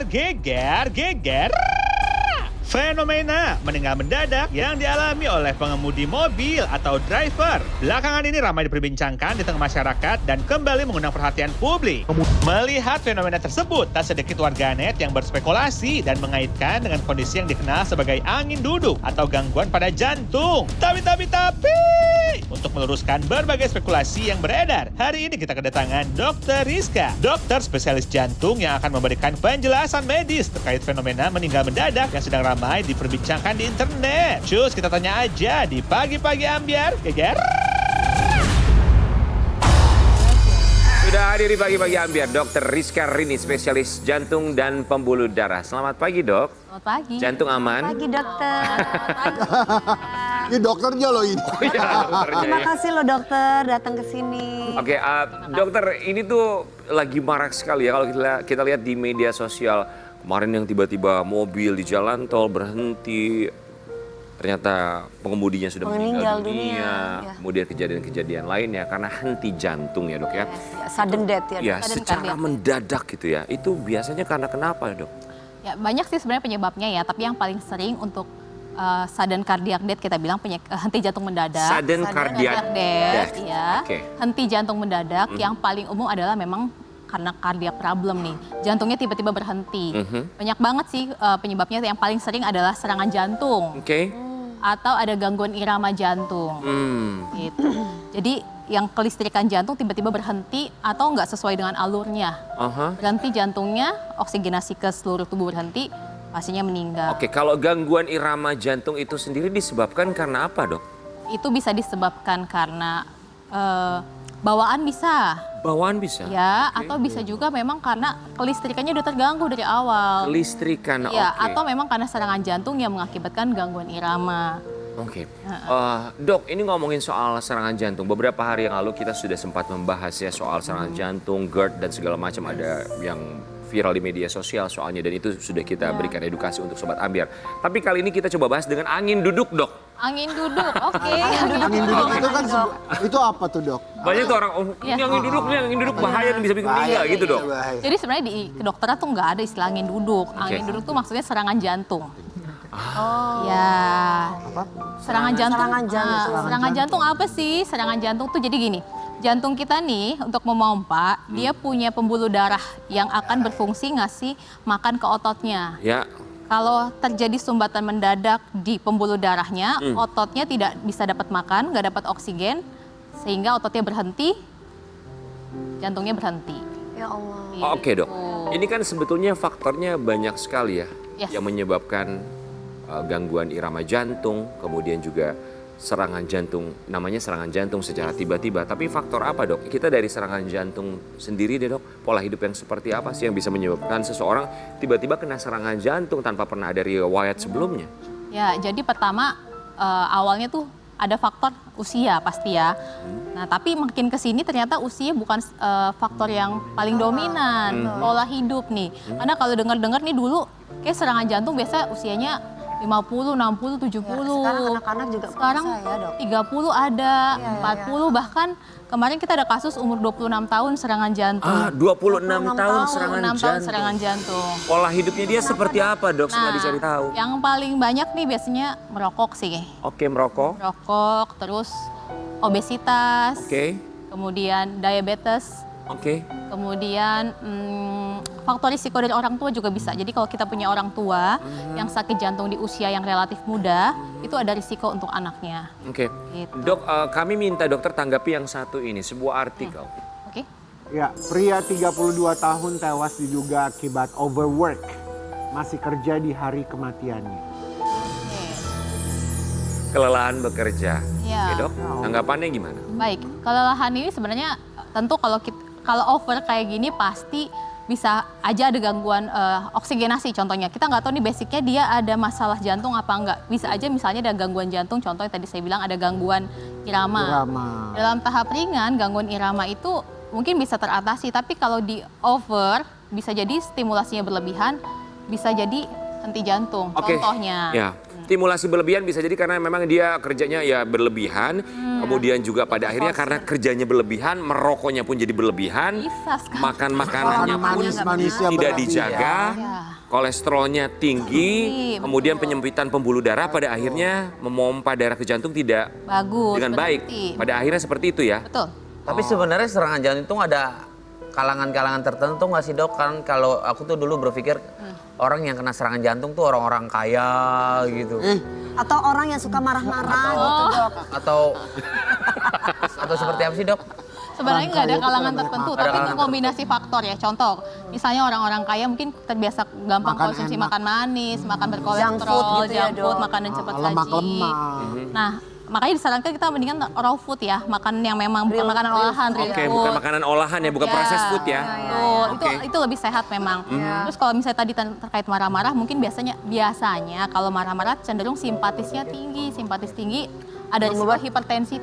Geger, geger. Fenomena meninggal mendadak yang dialami oleh pengemudi mobil atau driver. Belakangan ini ramai diperbincangkan di tengah masyarakat dan kembali mengundang perhatian publik. Melihat fenomena tersebut, tak sedikit warganet yang berspekulasi dan mengaitkan dengan kondisi yang dikenal sebagai angin duduk atau gangguan pada jantung. Tapi, untuk meluruskan berbagai spekulasi yang beredar, hari ini kita kedatangan Dr. Rizka, dokter spesialis jantung yang akan memberikan penjelasan medis terkait fenomena meninggal mendadak yang sedang ramai diperbincangkan di internet. Cus, kita tanya aja di Pagi-Pagi Ambiar. Geger. Sudah hadir di Pagi-Pagi Ambiar, Dr. Rizka Rini, spesialis jantung dan pembuluh darah. Selamat pagi, Dok. Selamat pagi. Jantung aman? Selamat pagi, dokter. Ini dokternya loh ini. Oh, iya, dokternya Terima ya. kasih loh dokter datang ke sini. Oke, dokter, ini tuh lagi marak sekali ya kalau kita lihat di media sosial. Kemarin yang tiba-tiba mobil di jalan tol berhenti, ternyata pengemudinya sudah meninggal dunia. Ya. Kemudian kejadian-kejadian lainnya karena henti jantung ya, Dok ya. Sudden death ya. Ya, Sudden secara cardiac. mendadak gitu ya. Itu biasanya karena kenapa, Dok? Ya, banyak sih sebenarnya penyebabnya ya, tapi yang paling sering untuk sudden cardiac death kita bilang henti jantung mendadak. Sudden cardiac death. Ya. Oke. Henti jantung mendadak yang paling umum adalah memang karena cardiac problem nih. Jantungnya tiba-tiba berhenti. Banyak banget sih penyebabnya, yang paling sering adalah serangan jantung Oke. atau ada gangguan irama jantung. Gitu. Jadi yang kelistrikan jantung tiba-tiba berhenti atau nggak sesuai dengan alurnya. Berhenti jantungnya, oksigenasi ke seluruh tubuh berhenti, pasiennya meninggal. Oke, kalau gangguan irama jantung itu sendiri disebabkan karena apa, Dok? Itu bisa disebabkan karena bawaan bisa. Bawaan bisa? Ya, Oke. atau bisa juga memang karena kelistrikannya udah terganggu dari awal. Kelistrikan, Ya, oke. atau memang karena serangan jantung yang mengakibatkan gangguan irama. Oke. Dok, ini ngomongin soal serangan jantung. Beberapa hari yang lalu kita sudah sempat membahas ya soal serangan jantung, GERD, dan segala macam. Ada yang viral di media sosial soalnya, dan itu sudah kita berikan edukasi untuk Sobat Ambiar. Tapi kali ini kita coba bahas dengan angin duduk, Dok. Angin duduk, oke. Angin duduk itu kan itu apa tuh dok? Banyak tuh orang, ini angin duduk, ini angin duduk bahaya dan bisa bikin meninggal gitu, Dok. Bahaya. Jadi sebenarnya di kedokteran tuh nggak ada istilah angin duduk. Angin duduk tuh maksudnya serangan jantung. Ya. Serangan jantung. Serangan jantung. Serangan jantung apa sih? Serangan jantung tuh jadi gini. Jantung kita nih untuk memompa, dia punya pembuluh darah yang akan berfungsi ngasih makan ke ototnya. Ya. Kalau terjadi sumbatan mendadak di pembuluh darahnya, ototnya tidak bisa dapat makan, nggak dapat oksigen, sehingga ototnya berhenti, jantungnya berhenti. Ya Allah. Oke, Dok. Ini kan sebetulnya faktornya banyak sekali ya Yes. yang menyebabkan gangguan irama jantung, kemudian juga serangan jantung, namanya serangan jantung secara tiba-tiba. Tapi faktor apa, Dok? Kita dari serangan jantung sendiri deh, Dok. Pola hidup yang seperti apa sih yang bisa menyebabkan seseorang tiba-tiba kena serangan jantung tanpa pernah ada riwayat sebelumnya? Ya, jadi pertama awalnya tuh ada faktor usia pasti ya. Nah, tapi makin ke sini ternyata usia bukan faktor yang paling dominan, pola hidup nih. Karena kalau dengar-dengar nih dulu kayak serangan jantung biasa usianya 50, 60, 70. Sekarang anak-anak juga Sekarang bisa ya, Dok? 30 ada, 40 bahkan kemarin kita ada kasus umur 26 tahun serangan jantung. 26 tahun 26 serangan tahun jantung. serangan jantung. Pola hidupnya dia seperti apa, Dok? Sudah dicari tahu. Yang paling banyak nih biasanya merokok sih. Oke, merokok. Rokok, terus obesitas, Oke. kemudian diabetes, Oke. kemudian faktor risiko dari orang tua juga bisa. Jadi kalau kita punya orang tua yang sakit jantung di usia yang relatif muda, itu ada risiko untuk anaknya. Oke. Gitu. Dok, kami minta dokter tanggapi yang satu ini, sebuah artikel. Oke? Ya, pria 32 tahun tewas diduga akibat overwork. Masih kerja di hari kematiannya. Kelelahan bekerja. Iya. Oke, Dok. Tanggapannya gimana? Baik, kelelahan ini sebenarnya tentu kalau over kayak gini pasti bisa aja ada gangguan oksigenasi contohnya. Kita nggak tahu nih basicnya dia ada masalah jantung apa enggak. Bisa aja misalnya ada gangguan jantung, contohnya tadi saya bilang ada gangguan irama. Dalam tahap ringan gangguan irama itu mungkin bisa teratasi, tapi kalau di over bisa jadi stimulasinya berlebihan, bisa jadi henti jantung Oke. contohnya. Ya. Stimulasi berlebihan bisa jadi karena memang dia kerjanya ya berlebihan, kemudian juga pada akhirnya karena kerjanya berlebihan, merokoknya pun jadi berlebihan, Bisa sekali. makan makanannya pun manis-manisnya tidak berlebihan. dijaga, kolesterolnya tinggi, Tinggi, kemudian penyempitan pembuluh darah pada akhirnya memompa darah ke jantung tidak Bagus. dengan baik. berarti. Pada akhirnya seperti itu ya. Betul. Tapi sebenarnya serangan jantung ada kalangan-kalangan tertentu nggak sih dok? Kan kalau aku tuh dulu berpikir orang yang kena serangan jantung tuh orang-orang kaya gitu. Atau orang yang suka marah-marah gitu dok. Atau seperti apa sih dok? Sebenarnya nggak ada kalangan tertentu, Ada tapi itu kalangan kombinasi faktor ya. Contoh, misalnya orang-orang kaya mungkin terbiasa gampang Makan konsumsi enak. makan manis, makan Junk berkolesterol, food gitu ya, junk food, Dok. makanan cepat saji. Lemak-lemak. Nah, makanya disarankan kita mendingan raw food ya, makan yang memang bukan makanan olahan, real Oke, food. bukan makanan olahan ya, bukan Ya, processed food ya. Betul, Oke. itu lebih sehat memang. Terus kalau misalnya tadi terkait marah-marah, mungkin biasanya kalau marah-marah cenderung simpatisnya tinggi, simpatis tinggi, ada risiko hipertensi.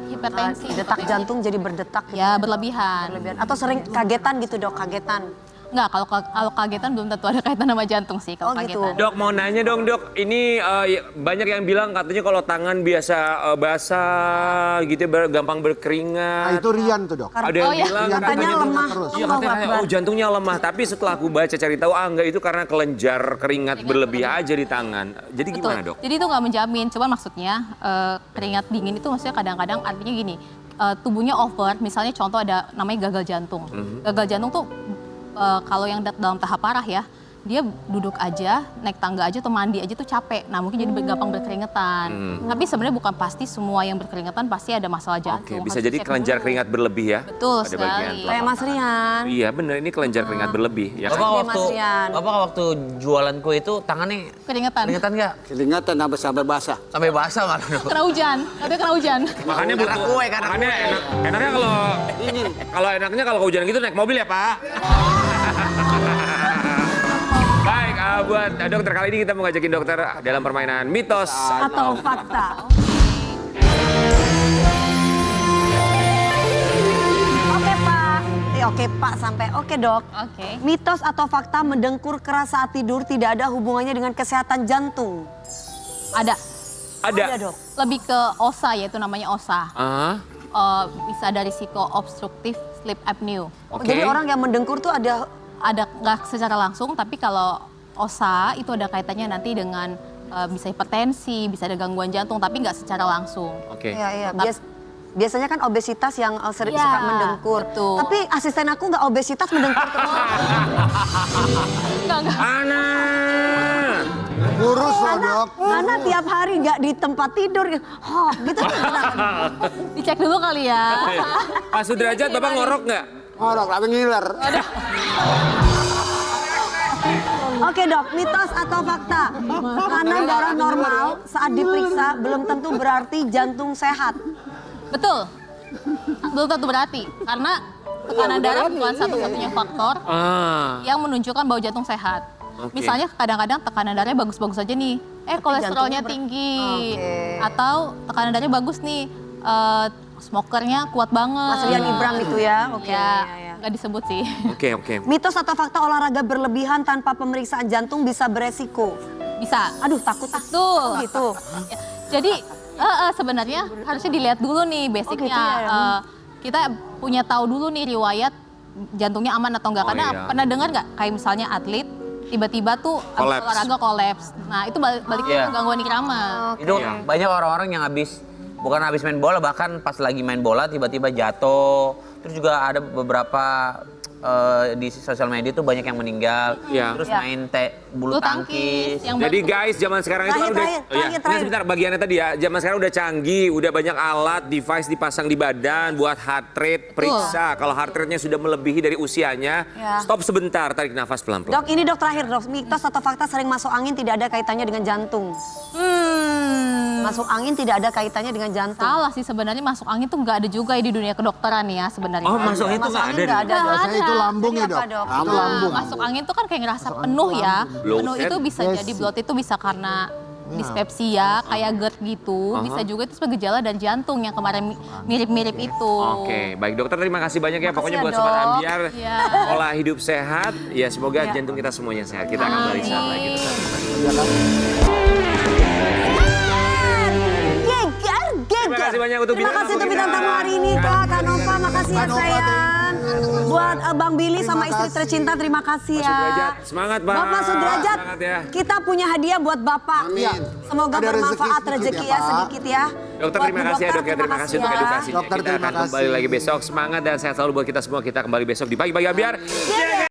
Detak jantung jadi berdetak gitu. Ya berlebihan. Atau sering kagetan gitu dok, kagetan. Enggak, kalau kagetan belum tentu ada kaitan sama jantung sih kalau Oh, gitu. kagetan. Dok, mau nanya dong dok, ini banyak yang bilang katanya kalau tangan biasa basah gitu gampang Nah, berkeringat. itu Rian tuh dok. Ada yang Oh, iya. bilang Katanya lemah. terus. Iya katanya, oh jantungnya lemah. Tapi setelah aku baca cari tahu, enggak itu karena kelenjar keringat berlebih aja di tangan. Jadi Betul. gimana dok? Jadi itu nggak menjamin, cuman maksudnya keringat dingin itu maksudnya kadang-kadang artinya gini, tubuhnya over, misalnya contoh ada namanya gagal jantung. Gagal jantung tuh kalau yang dalam tahap parah ya, dia duduk aja, naik tangga aja atau mandi aja tuh capek. Nah mungkin jadi gampang berkeringetan. Tapi sebenarnya bukan pasti semua yang berkeringetan pasti ada masalah Oke, jantung. bisa Harus jadi dicek kelenjar dulu. keringat berlebih ya. Betul pada bagian sekali. telapak Kayak Mas tangan. Rian. Iya bener, ini kelenjar keringat berlebih ya kan? Bapak Mas waktu Rian. waktu jualan kue itu tangannya Keringetan. keringetan nggak? Keringatan sampai basah. Sampai basah malah dok. Kena hujan, katanya kena hujan. Makanya Karena butuh, kue, karena makanya enaknya kalau enaknya kalau kehujanan gitu naik mobil ya Pak. Baik, buat dokter kali ini kita mau ngajakin dokter dalam permainan mitos Atau fakta. Oke Pak. Oke Pak sampai oke dok. Oke. Mitos atau fakta mendengkur keras saat tidur tidak ada hubungannya dengan kesehatan jantung. Ada. ada. Dok. Lebih ke OSA yaitu namanya OSA. Ah, Bisa ada risiko obstructive sleep apnea. oke. Jadi orang yang mendengkur tuh ada Ada nggak secara langsung, tapi kalau OSA itu ada kaitannya nanti dengan bisa hipertensi, bisa ada gangguan jantung, tapi nggak secara langsung. Oke. iya. Tetap- Biasanya kan obesitas yang sering Iya, suka mendengkur. betul. Tapi asisten aku nggak obesitas mendengkur terus. Nggak. Ana. Kurus loh dok. Karena tiap hari nggak di tempat tidur, gitu tuh. Dicek dulu kali ya. Pak Sudrajat, Bapak ngorok nggak? Ngorok, tapi ngiler. Oke dok, mitos atau fakta? Tekanan darah normal saat diperiksa belum tentu berarti jantung sehat. Betul. Belum tentu berarti, karena tekanan darah bukan satu-satunya faktor Ah, yang menunjukkan bahwa jantung sehat. Oke. Misalnya kadang-kadang tekanan darahnya bagus-bagus aja nih, kolesterolnya jantungnya tinggi. Oke. Atau tekanan darahnya bagus nih, smokernya kuat banget. Mas Rian Ibram itu ya, oke. Ya, iya. nggak disebut sih. oke. Mitos atau fakta olahraga berlebihan tanpa pemeriksaan jantung bisa beresiko. Bisa. Aduh takut ah. Betul. Gitu. Ya, jadi sebenarnya harusnya dilihat dulu nih basicnya. gitu ya. Kita punya tahu dulu nih riwayat jantungnya aman atau enggak. Oh, Karena iya. pernah dengar nggak kayak misalnya atlet tiba-tiba tuh habis Collapse. olahraga kolaps. Nah itu baliknya Iya. ke gangguan irama. Itu banyak orang-orang yang bukan habis main bola, bahkan pas lagi main bola tiba-tiba jatuh. Terus juga ada beberapa di sosial media tuh banyak yang meninggal. Iya. Terus Iya. main bulu tangkis. yang Jadi baru- guys, zaman sekarang itu kan udah Terakhir. Nah, sebentar bagiannya tadi ya. Zaman sekarang udah canggih, udah banyak alat, device dipasang di badan buat heart rate, periksa. Kalau heart rate-nya sudah melebihi dari usianya, Ya. stop sebentar, tarik nafas pelan-pelan. Dok, ini dok terakhir dok. Mitos atau fakta sering masuk angin tidak ada kaitannya dengan jantung. Masuk angin tidak ada kaitannya dengan jantung. Salah sih sebenarnya masuk angin tuh nggak ada juga ya di dunia kedokteran ya sebenarnya. Oh, masuk itu Masuk nggak angin ada. nggak nih? ada. Biasanya itu lambung Jadi ya apa, dok. dok? Itu Nah, lambung. masuk angin tuh kan kayak ngerasa penuh ya. Bloated. Penuh itu bisa Yes. jadi bloat itu bisa karena dispepsia, kayak GERD gitu. Bisa juga itu sebagai gejala dan jantung yang kemarin mirip-mirip itu. Oke, baik dokter terima kasih banyak ya. Pokoknya ya, buat Sobat Dok. Ambiar, Iya. pola hidup sehat. Ya semoga jantung kita semuanya sehat. Kita akan balik saat lagi. Tetap. Iya kan? Terima kasih banyak untuk Terima kasih untuk bintang tamu hari ini Kak Nova, makasih ya sayang. Buat Bang Billy sama istri tercinta, terima kasih ya. Sudrajat, semangat Bang. Bapak Sudrajat, Semangat ya. kita punya hadiah buat Bapak. Amin. Semoga Ada bermanfaat rezeki rezeki sedikit ya, ya, Pak. sedikit ya. Dokter Buat terima Bu kasih ya Dokter, dok ya, terima kasih untuk ya. edukasinya. Dokter, Kita terima akan kembali kasih. lagi besok. Semangat dan sehat selalu buat kita semua. Kita kembali besok di Pagi-Pagi Ambiar.